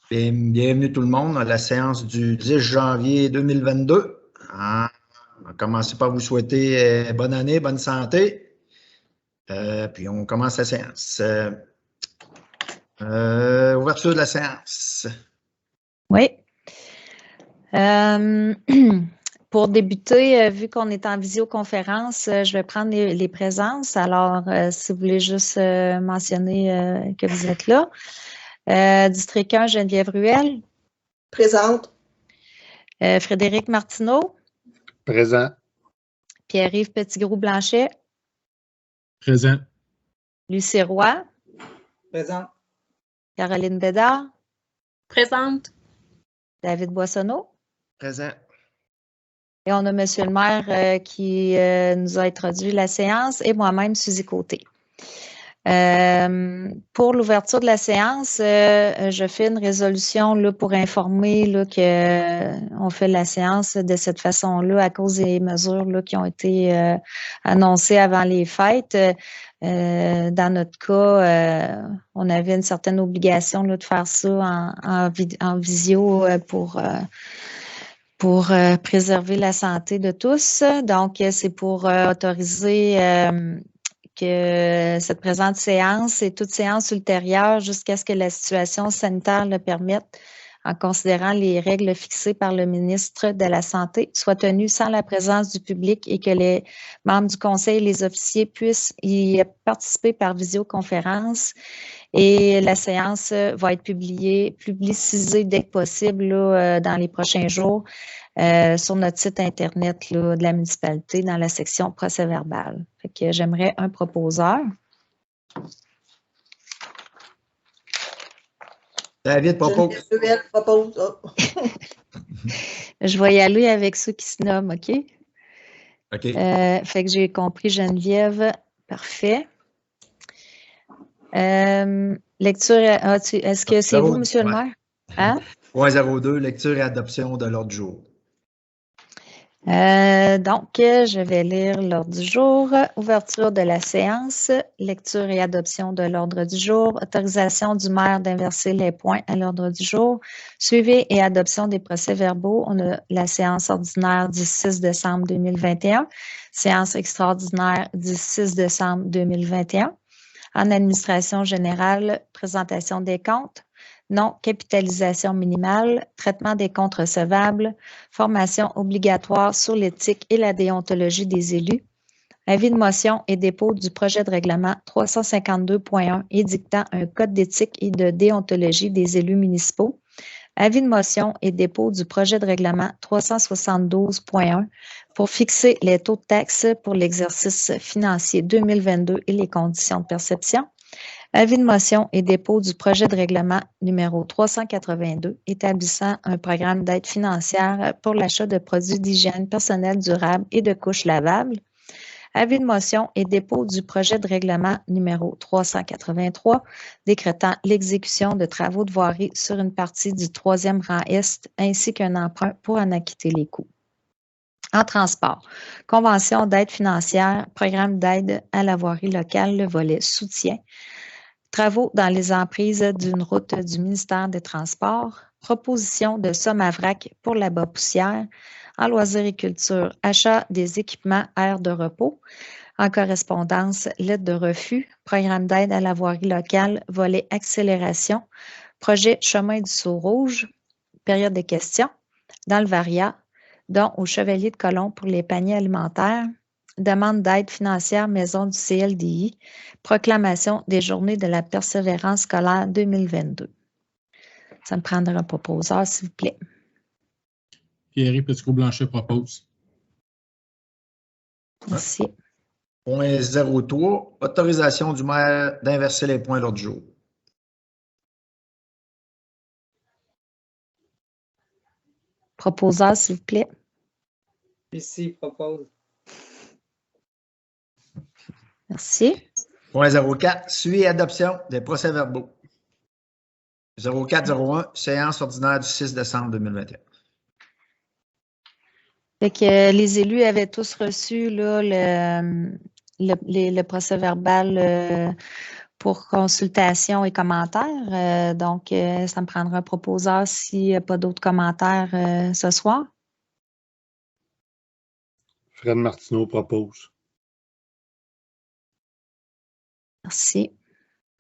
Bienvenue tout le monde à la séance du 10 janvier 2022. On va commencer par vous souhaiter bonne année, bonne santé. Puis on commence la séance. Ouverture de la séance. Oui. Pour débuter, vu qu'on est en visioconférence, je vais prendre les présences. Alors, si vous voulez juste mentionner que vous êtes là. District 1, Geneviève Ruel. Présente. Frédéric Martineau. Présent. Pierre-Yves Petitgrou-Blanchet. Présent. Lucie Roy. Présente. Caroline Bédard. Présente. David Boissonneau. Présent. Et on a M. le maire qui nous a introduit la séance et moi-même, Suzy Côté. Pour l'ouverture de la séance, je fais une résolution là, pour informer qu'on fait la séance de cette façon-là à cause des mesures là, qui ont été annoncées avant les fêtes. Dans notre cas, on avait une certaine obligation là, de faire ça en visio pour préserver la santé de tous. Donc, c'est pour autoriser que cette présente séance et toute séance ultérieure jusqu'à ce que la situation sanitaire le permette, en considérant les règles fixées par le ministre de la Santé, soit tenues sans la présence du public et que les membres du conseil et les officiers puissent y participer par visioconférence. Et la séance va être publicisée dès que possible là, dans les prochains jours sur notre site Internet là, de la municipalité dans la section procès-verbal. Fait que j'aimerais un proposeur. David propose. Geneviève propose. Oh. Je vais y aller avec ceux qui se nomment, OK? OK. Fait que j'ai compris Geneviève. Parfait. Lecture, est-ce que c'est vous, monsieur le maire? Hein? Point 02, lecture et adoption de l'ordre du jour. Donc, je vais lire l'ordre du jour. Ouverture de la séance, lecture et adoption de l'ordre du jour, autorisation du maire d'inverser les points à l'ordre du jour, suivi et adoption des procès-verbaux. On a la séance ordinaire du 6 décembre 2021, séance extraordinaire du 6 décembre 2021. En administration générale, présentation des comptes. Non, capitalisation minimale, traitement des comptes recevables, formation obligatoire sur l'éthique et la déontologie des élus, avis de motion et dépôt du projet de règlement 352.1 édictant un code d'éthique et de déontologie des élus municipaux, avis de motion et dépôt du projet de règlement 372.1 pour fixer les taux de taxes pour l'exercice financier 2022 et les conditions de perception, avis de motion et dépôt du projet de règlement numéro 382 établissant un programme d'aide financière pour l'achat de produits d'hygiène personnelle durable et de couches lavables. Avis de motion et dépôt du projet de règlement numéro 383 décrétant l'exécution de travaux de voirie sur une partie du 3e rang Est ainsi qu'un emprunt pour en acquitter les coûts. En transport, convention d'aide financière, programme d'aide à la voirie locale, le volet soutien. Travaux dans les emprises d'une route du ministère des Transports, proposition de somme à vrac pour la bas-poussière, en loisiriculture, achat des équipements aires de repos, en correspondance, lettre de refus, programme d'aide à la voirie locale, volet accélération, projet chemin du Sceau-Rouge, période de questions, dans le Varia, don au Chevalier de Colomb pour les paniers alimentaires, demande d'aide financière maison du CLDI, proclamation des journées de la persévérance scolaire 2022. Ça me prendra un proposeur, s'il vous plaît. Pierre-Yves Petitgrou-Blanchet propose. Merci. Point 03, autorisation du maire d'inverser les points l'ordre du jour. Proposeur, s'il vous plaît. Ici, propose. Merci. Point 04, suivi et adoption des procès-verbaux. 0401, séance ordinaire du 6 décembre 2021. Fait que les élus avaient tous reçu là, le procès-verbal pour consultation et commentaires. Donc, ça me prendra un proposeur s'il n'y a pas d'autres commentaires ce soir. Fred Martineau propose. Merci.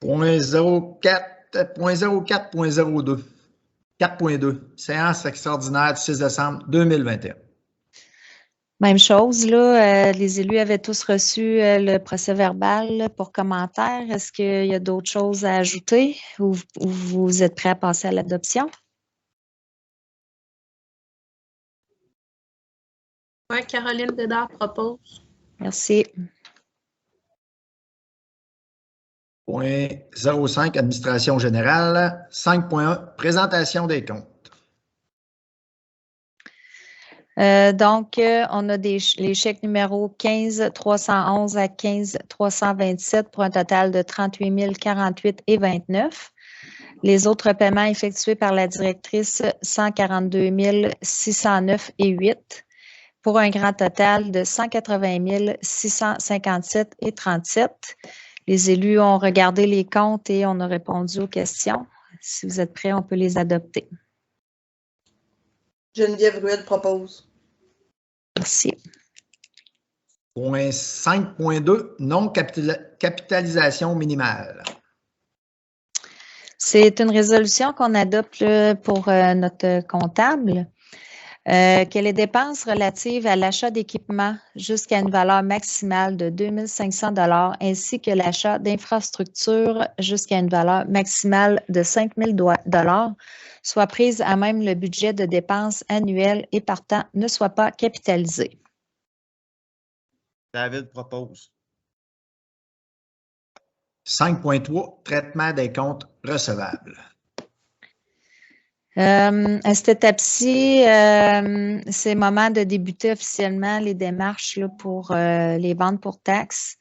0.04.02. 4.2. Séance extraordinaire du 6 décembre 2021. Même chose, là, les élus avaient tous reçu le procès-verbal pour commentaires. Est-ce qu'il y a d'autres choses à ajouter ou vous êtes prêts à passer à l'adoption? Oui, Caroline Bédard propose. Merci. Point 05, administration générale. 5.1, présentation des comptes. Donc, on a les chèques numéros 15 311 à 15 327 pour un total de 38 048 et 29. Les autres paiements effectués par la directrice, 142 609 et 8 pour un grand total de 180 657 et 37. Les élus ont regardé les comptes et on a répondu aux questions. Si vous êtes prêts, on peut les adopter. Geneviève Ruel propose. Merci. Point 5.2, non-capitalisation minimale. C'est une résolution qu'on adopte pour notre comptable. Que les dépenses relatives à l'achat d'équipements jusqu'à une valeur maximale de 2 500 $ ainsi que l'achat d'infrastructures jusqu'à une valeur maximale de 5 000 $ soient prises à même le budget de dépenses annuelles et partant ne soient pas capitalisées. David propose. 5.3, traitement des comptes recevables. À cette étape-ci, c'est le moment de débuter officiellement les démarches là, pour les ventes pour taxes.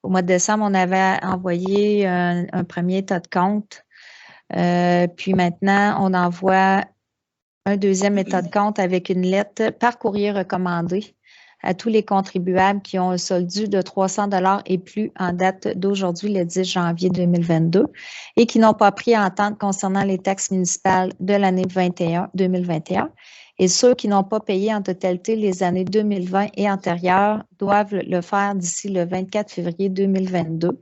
Au mois de décembre, on avait envoyé un premier état de compte. Puis maintenant, on envoie un deuxième état de compte avec une lettre par courrier recommandé à tous les contribuables qui ont un solde de 300 $ et plus en date d'aujourd'hui, le 10 janvier 2022, et qui n'ont pas pris entente concernant les taxes municipales de l'année 2021. Et ceux qui n'ont pas payé en totalité les années 2020 et antérieures doivent le faire d'ici le 24 février 2022,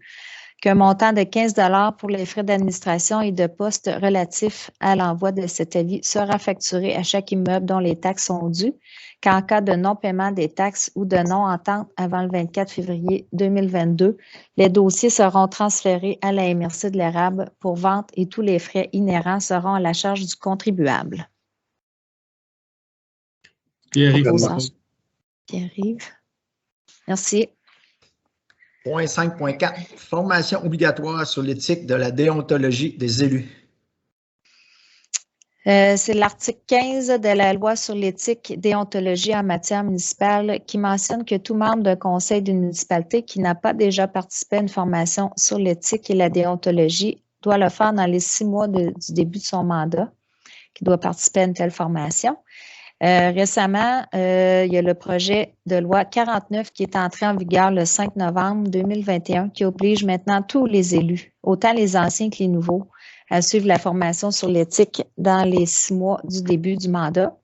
qu'un montant de 15 $ pour les frais d'administration et de poste relatifs à l'envoi de cet avis sera facturé à chaque immeuble dont les taxes sont dues, qu'en cas de non-paiement des taxes ou de non-entente avant le 24 février 2022, les dossiers seront transférés à la MRC de l'Érable pour vente et tous les frais inhérents seront à la charge du contribuable. Pierre-Yves. Pierre-Yves. Merci. Point 5.4, formation obligatoire sur l'éthique de la déontologie des élus. C'est l'article 15 de la loi sur l'éthique et déontologie en matière municipale qui mentionne que tout membre d'un conseil d'une municipalité qui n'a pas déjà participé à une formation sur l'éthique et la déontologie doit le faire dans les 6 mois du début de son mandat, qui doit participer à une telle formation. Récemment, il y a le projet de loi 49 qui est entré en vigueur le 5 novembre 2021 qui oblige maintenant tous les élus, autant les anciens que les nouveaux, à suivre la formation sur l'éthique dans les 6 mois du début du mandat.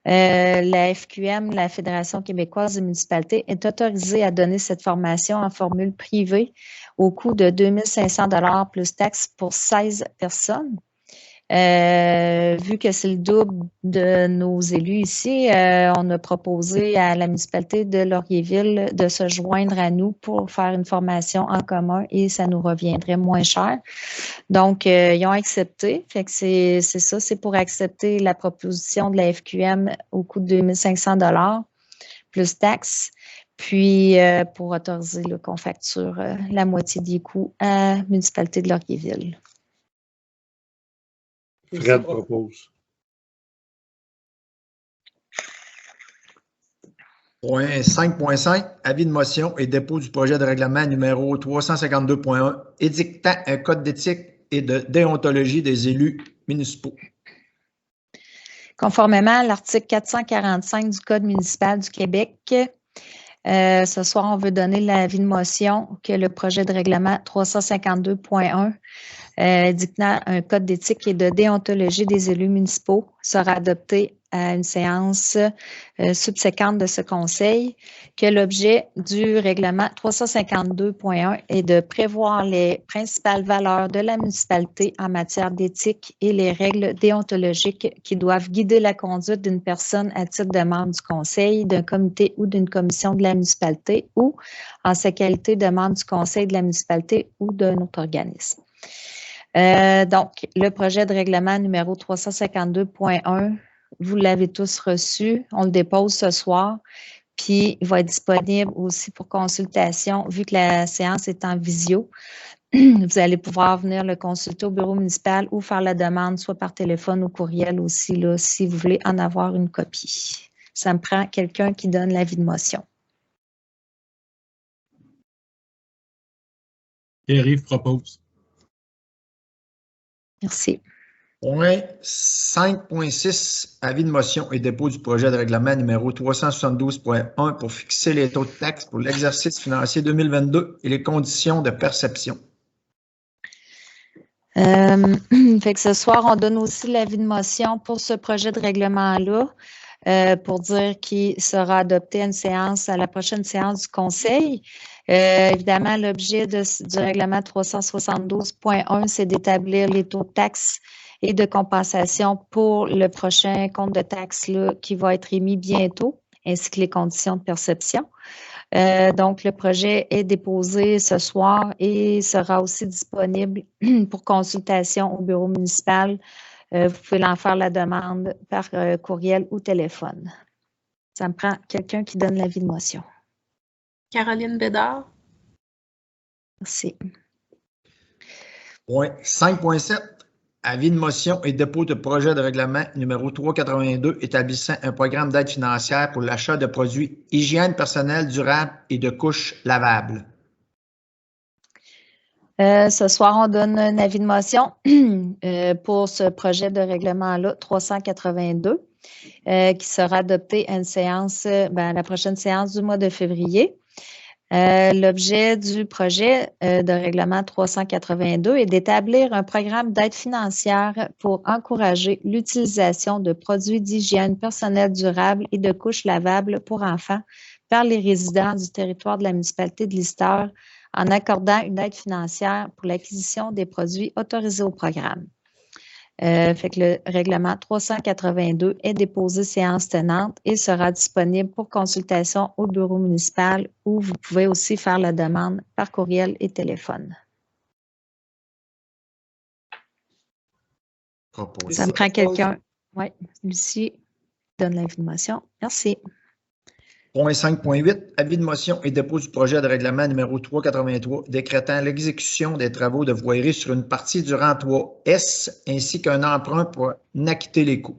La FQM, la Fédération québécoise des municipalités, est autorisée à donner cette formation en formule privée au coût de 2 500 $ plus taxes pour 16 personnes. Vu que c'est le double de nos élus ici, on a proposé à la municipalité de Laurierville de se joindre à nous pour faire une formation en commun et ça nous reviendrait moins cher. Donc, ils ont accepté. Fait que c'est ça, c'est pour accepter la proposition de la FQM au coût de 2 500 $ plus taxes. Puis, pour autoriser qu'on facture la moitié des coûts à la municipalité de Laurierville. Fred propose. Point 5.5, avis de motion et dépôt du projet de règlement numéro 352.1, édictant un code d'éthique et de déontologie des élus municipaux. Conformément à l'article 445 du Code municipal du Québec, Ce soir, on veut donner l'avis de motion que le projet de règlement 352.1 dictant un code d'éthique et de déontologie des élus municipaux sera adopté à une séance subséquente de ce conseil, que l'objet du règlement 352.1 est de prévoir les principales valeurs de la municipalité en matière d'éthique et les règles déontologiques qui doivent guider la conduite d'une personne à titre de membre du conseil, d'un comité ou d'une commission de la municipalité ou en sa qualité de membre du conseil de la municipalité ou d'un autre organisme. Donc, le projet de règlement numéro 352.1, vous l'avez tous reçu. On le dépose ce soir, puis il va être disponible aussi pour consultation, vu que la séance est en visio. Vous allez pouvoir venir le consulter au bureau municipal ou faire la demande, soit par téléphone ou courriel aussi, là, si vous voulez en avoir une copie. Ça me prend quelqu'un qui donne l'avis de motion. Pierre-Yves propose. Merci. Point 5.6, avis de motion et dépôt du projet de règlement numéro 372.1 pour fixer les taux de taxes pour l'exercice financier 2022 et les conditions de perception. Fait que ce soir, on donne aussi l'avis de motion pour ce projet de règlement-là pour dire qu'il sera adopté à une séance, à la prochaine séance du Conseil. Évidemment, l'objet du règlement 372.1, c'est d'établir les taux de taxes et de compensation pour le prochain compte de taxes là, qui va être émis bientôt, ainsi que les conditions de perception. Donc, le projet est déposé ce soir et sera aussi disponible pour consultation au bureau municipal. Vous pouvez en faire la demande par courriel ou téléphone. Ça me prend quelqu'un qui donne l'avis de motion. Caroline Bédard. Merci. Point 5.7, avis de motion et dépôt de projet de règlement numéro 382 établissant un programme d'aide financière pour l'achat de produits hygiène personnelle durable et de couches lavables. Ce soir, on donne un avis de motion pour ce projet de règlement-là, 382, qui sera adopté à une séance, à la prochaine séance du mois de février. L'objet du projet de règlement 382 est d'établir un programme d'aide financière pour encourager l'utilisation de produits d'hygiène personnelle durable et de couches lavables pour enfants par les résidents du territoire de la municipalité de Lister en accordant une aide financière pour l'acquisition des produits autorisés au programme. Fait que le règlement 382 est déposé séance tenante et sera disponible pour consultation au bureau municipal où vous pouvez aussi faire la demande par courriel et téléphone. Proposé. Ça me prend quelqu'un. Oui, Lucie donne l'information. Merci. Point 5.8, avis de motion et dépôt du projet de règlement numéro 383 décrétant l'exécution des travaux de voirie sur une partie du rang 3S ainsi qu'un emprunt pour n'acquitter les coûts.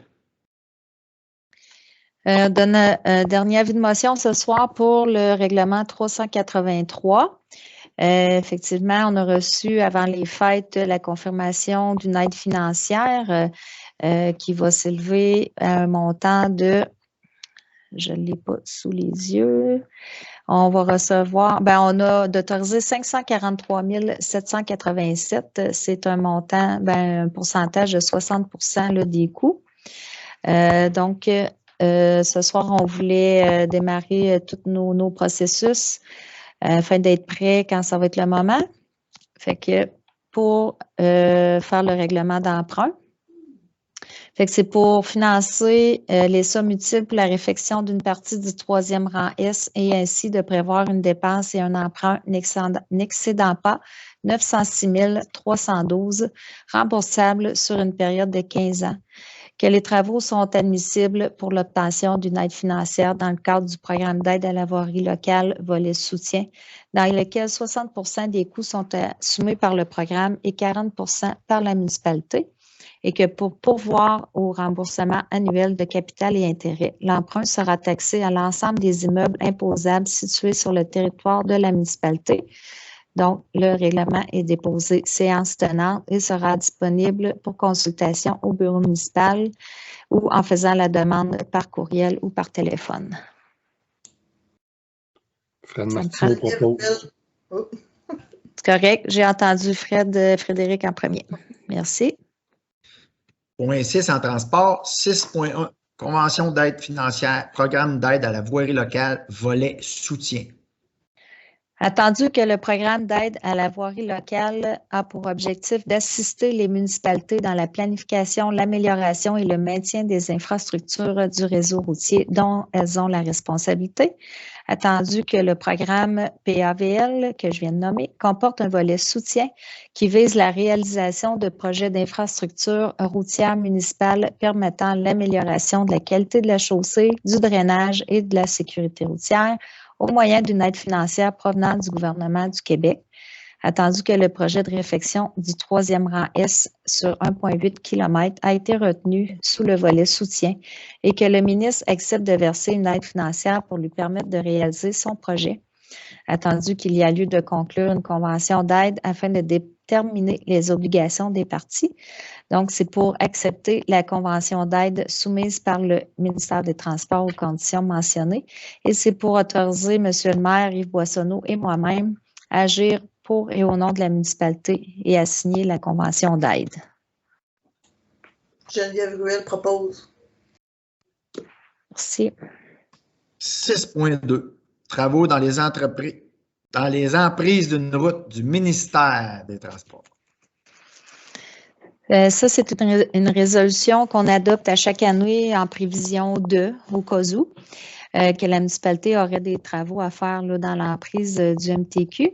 Donne un dernier avis de motion ce soir pour le règlement 383. Effectivement, on a reçu avant les fêtes la confirmation d'une aide financière qui va s'élever à un montant de, je ne l'ai pas sous les yeux, on va recevoir, on a d'autoriser 543 787. C'est un montant, un pourcentage de 60% là, des coûts. Donc, ce soir, on voulait démarrer tous nos processus afin d'être prêts quand ça va être le moment. Fait que pour faire le règlement d'emprunt, fait que c'est pour financer les sommes utiles pour la réfection d'une partie du 3e rang S et ainsi de prévoir une dépense et un emprunt n'excédant pas 906 312 remboursables sur une période de 15 ans. Que les travaux sont admissibles pour l'obtention d'une aide financière dans le cadre du programme d'aide à la voirie locale volet soutien, dans lequel 60% des coûts sont assumés par le programme et 40% par la municipalité, et que pour pourvoir au remboursement annuel de capital et intérêts, l'emprunt sera taxé à l'ensemble des immeubles imposables situés sur le territoire de la municipalité. Donc, le règlement est déposé séance tenante et sera disponible pour consultation au bureau municipal ou en faisant la demande par courriel ou par téléphone. Fred Ça me Martineau prend. propose. Oh, C'est correct. J'ai entendu Frédéric en premier. Merci. Point 6 en transport. 6.1. Convention d'aide financière, programme d'aide à la voirie locale, volet soutien. Attendu que le programme d'aide à la voirie locale a pour objectif d'assister les municipalités dans la planification, l'amélioration et le maintien des infrastructures du réseau routier dont elles ont la responsabilité. Attendu que le programme PAVL, que je viens de nommer, comporte un volet soutien qui vise la réalisation de projets d'infrastructures routières municipales permettant l'amélioration de la qualité de la chaussée, du drainage et de la sécurité routière, au moyen d'une aide financière provenant du gouvernement du Québec, attendu que le projet de réfection du 3e rang S sur 1,8 km a été retenu sous le volet soutien et que le ministre accepte de verser une aide financière pour lui permettre de réaliser son projet, attendu qu'il y a lieu de conclure une convention d'aide afin de déterminer les obligations des parties. Donc, c'est pour accepter la convention d'aide soumise par le ministère des Transports aux conditions mentionnées. Et c'est pour autoriser M. le maire, Yves Boissonneau et moi-même à agir pour et au nom de la municipalité et à signer la convention d'aide. Geneviève Ruel propose. Merci. 6.2. Travaux dans les entreprises, dans les emprises d'une route du ministère des Transports. Ça, c'est une résolution qu'on adopte à chaque année en prévision au cas où, que la municipalité aurait des travaux à faire là, dans l'emprise du MTQ.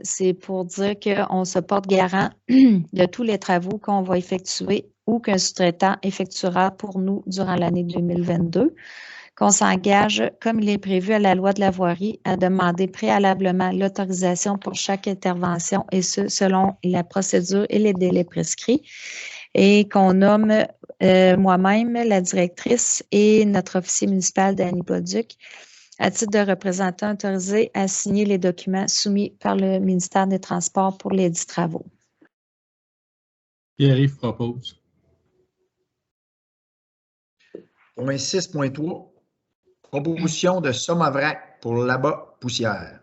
C'est pour dire qu'on se porte garant de tous les travaux qu'on va effectuer ou qu'un sous-traitant effectuera pour nous durant l'année 2022. Qu'on s'engage, comme il est prévu à la loi de la voirie, à demander préalablement l'autorisation pour chaque intervention et ce, selon la procédure et les délais prescrits. Et qu'on nomme moi-même, la directrice et notre officier municipal, Danny Bolduc, à titre de représentant autorisé à signer les documents soumis par le ministère des Transports pour les 10 travaux. Pierre-Yves propose. Point 6.3. Proposition de somme à vrac pour l'abat poussière.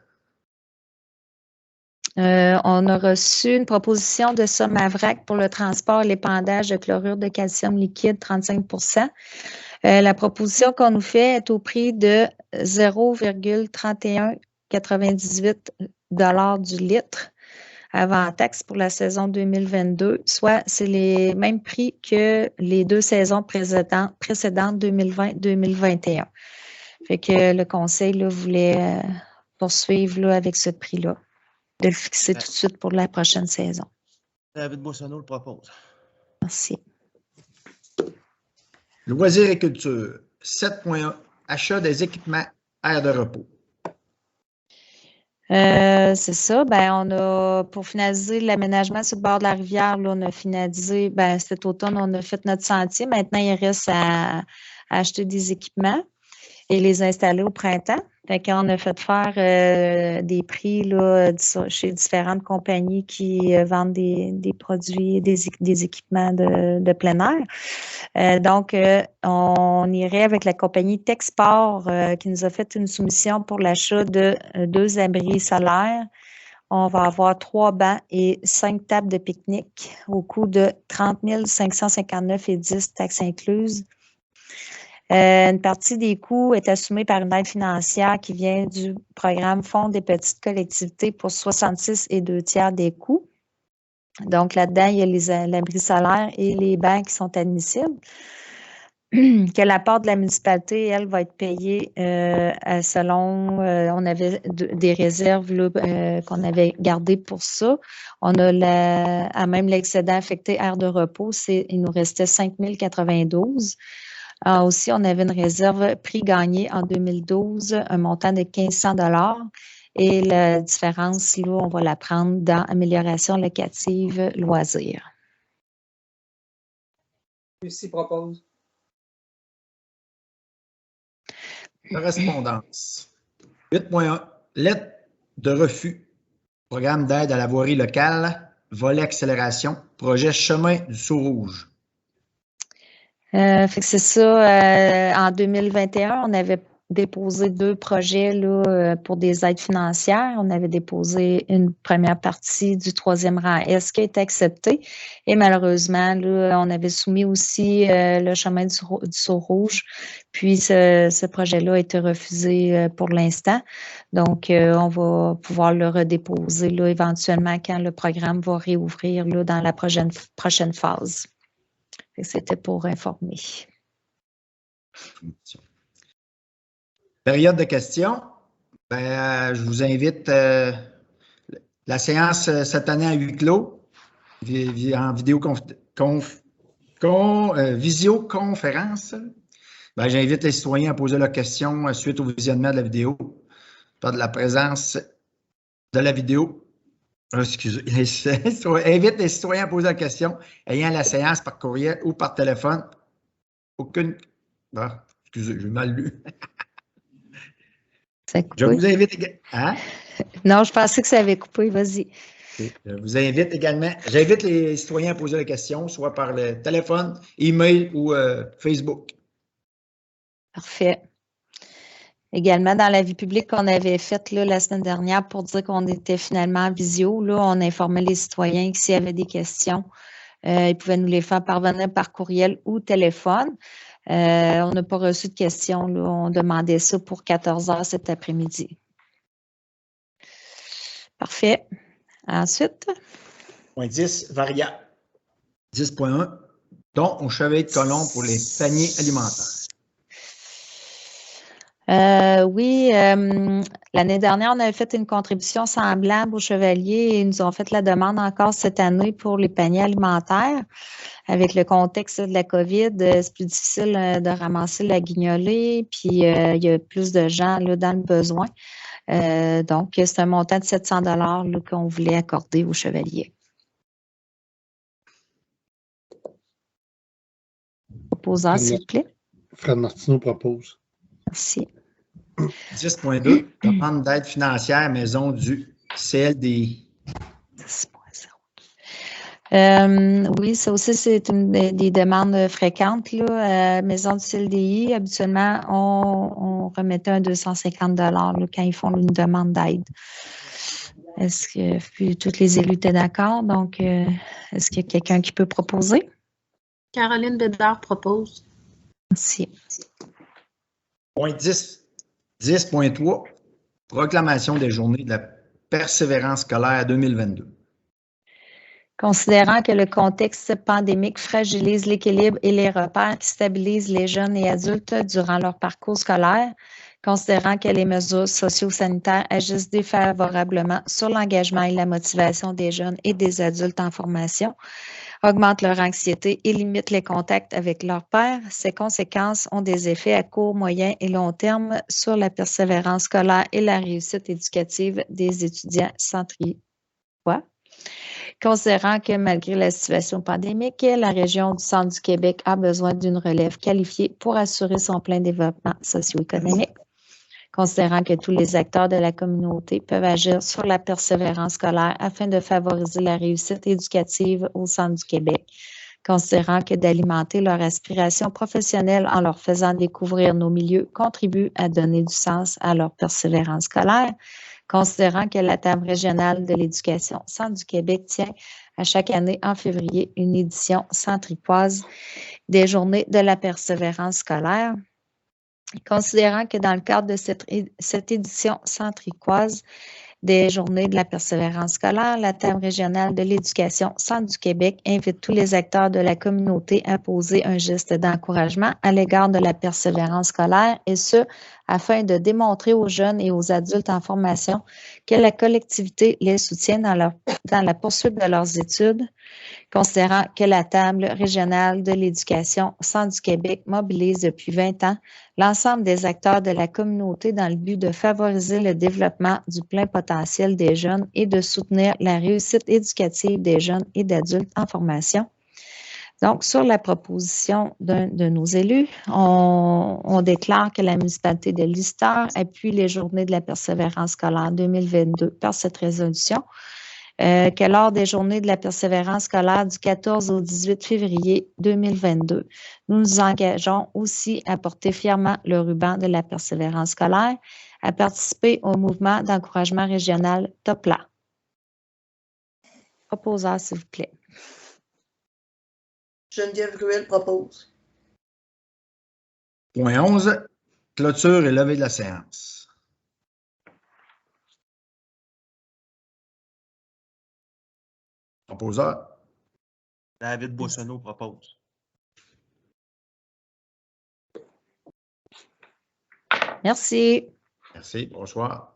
On a reçu une proposition de somme à vrac pour le transport et l'épandage de chlorure de calcium liquide, 35 %. La proposition qu'on nous fait est au prix de 0,3198 $ du litre avant taxe pour la saison 2022, soit c'est les mêmes prix que les 2 saisons précédentes 2020-2021. Fait que le conseil là, voulait poursuivre là, avec ce prix-là, de le fixer tout de suite pour la prochaine saison. David Boissonneau le propose. Merci. Loisirs et culture. 7.1. Achat des équipements aires de repos. C'est ça. Ben, on a, pour finaliser l'aménagement sur le bord de la rivière, là, on a finalisé, ben, cet automne, on a fait notre sentier. Maintenant, il reste à acheter des équipements et les installer au printemps. Fait qu'on a fait faire des prix là, chez différentes compagnies qui vendent des produits, des équipements de plein air. Donc, on irait avec la compagnie Techsport qui nous a fait une soumission pour l'achat de 2 abris solaires. On va avoir 3 bancs et 5 tables de pique-nique au coût de 30 559,10 taxes incluses. Une partie des coûts est assumée par une aide financière qui vient du programme Fonds des petites collectivités pour 66 2/3 des coûts. Donc, là-dedans, il y a l'abri solaire et les bancs qui sont admissibles. Que la part de la municipalité, elle, va être payée selon, on avait des réserves là, qu'on avait gardées pour ça. On a même l'excédent affecté aire de repos, il nous restait 5 092. Aussi, on avait une réserve prix gagné en 2012, un montant de 1500 $. Et la différence, là, on va la prendre dans amélioration locative loisirs. Lucie propose. Correspondance. 8.1. Lettre de refus. Programme d'aide à la voirie locale. Volet accélération. Projet chemin du Saut-Rouge. Fait que c'est ça. En 2021, on avait déposé 2 projets là, pour des aides financières. On avait déposé une première partie du 3e rang S qui a été acceptée. Et malheureusement, là, on avait soumis aussi le chemin du Saut Rouge. Puis, ce projet-là a été refusé pour l'instant. Donc, on va pouvoir le redéposer là, éventuellement quand le programme va réouvrir là, dans la prochaine phase. C'était pour informer. Période de questions. Ben, je vous invite, la séance cette année à huis clos, en visioconférence. Ben, j'invite les citoyens à poser leurs questions suite au visionnement de la vidéo, par de la présence de la vidéo. Excusez, invite les citoyens à poser leurs questions ayant la séance par courriel ou par téléphone. Aucune. Bon, excusez, j'ai mal lu. Je vous invite également. Hein? Non, je pensais que ça avait coupé. Vas-y. Je vous invite également. J'invite les citoyens à poser la question, soit par le téléphone, email ou Facebook. Parfait. Également, dans la vie publique qu'on avait faite là, la semaine dernière pour dire qu'on était finalement en visio, là, on informait les citoyens que s'il y avait des questions, ils pouvaient nous les faire parvenir par courriel ou téléphone. On n'a pas reçu de questions. Là. On demandait ça pour 14 heures cet après-midi. Parfait. Ensuite. Point 10, Varia. 10.1, dont au chevet de colomb pour les paniers alimentaires. Oui, l'année dernière, on avait fait une contribution semblable aux chevaliers et ils nous ont fait la demande encore cette année pour les paniers alimentaires. Avec le contexte de la COVID, c'est plus difficile de ramasser la guignolée, puis il y a plus de gens là, dans le besoin. Donc, c'est un montant de 700 $ qu'on voulait accorder aux chevaliers. Proposeur, s'il vous plaît. Fred Martineau propose. Merci. 10.2, demande d'aide financière maison du CLDI. 10.0. Oui, ça aussi, c'est une des demandes fréquentes. Là. Maison du CLDI, habituellement, on remettait un 250 $ là, quand ils font une demande d'aide. Est-ce que puis, tous les élus étaient d'accord? Donc, est-ce qu'il y a quelqu'un qui peut proposer? Caroline Bédard propose. Merci. Point 10. 10.3, proclamation des journées de la persévérance scolaire 2022. Considérant que le contexte pandémique fragilise l'équilibre et les repères qui stabilisent les jeunes et adultes durant leur parcours scolaire, considérant que les mesures socio-sanitaires agissent défavorablement sur l'engagement et la motivation des jeunes et des adultes en formation, augmentent leur anxiété et limitent les contacts avec leurs pairs, ces conséquences ont des effets à court, moyen et long terme sur la persévérance scolaire et la réussite éducative des étudiants centriois. Considérant que malgré la situation pandémique, la région du centre du Québec a besoin d'une relève qualifiée pour assurer son plein développement socio-économique. Considérant que tous les acteurs de la communauté peuvent agir sur la persévérance scolaire afin de favoriser la réussite éducative au centre du Québec. Considérant que d'alimenter leur aspiration professionnelle en leur faisant découvrir nos milieux contribue à donner du sens à leur persévérance scolaire. Considérant que la table régionale de l'éducation Centre du Québec tient à chaque année en février une édition centricoise des Journées de la persévérance scolaire. Considérant que dans le cadre de cette édition centricoise des Journées de la persévérance scolaire, la table régionale de l'éducation Centre du Québec invite tous les acteurs de la communauté à poser un geste d'encouragement à l'égard de la persévérance scolaire et ce, afin de démontrer aux jeunes et aux adultes en formation que la collectivité les soutient dans la poursuite de leurs études. Considérant que la table régionale de l'éducation Centre du Québec mobilise depuis 20 ans l'ensemble des acteurs de la communauté dans le but de favoriser le développement du plein potentiel des jeunes et de soutenir la réussite éducative des jeunes et d'adultes en formation. Donc, sur la proposition d'un de nos élus, on déclare que la municipalité de Lister appuie les Journées de la persévérance scolaire 2022 par cette résolution. que lors des journées de la persévérance scolaire du 14 au 18 février 2022, nous nous engageons aussi à porter fièrement le ruban de la persévérance scolaire, à participer au mouvement d'encouragement régional TOPLA. Proposeur, s'il vous plaît. Geneviève Ruel propose. Point 11, clôture et levée de la séance. Proposeur. David Boissonneau propose. Merci. Merci. Bonsoir.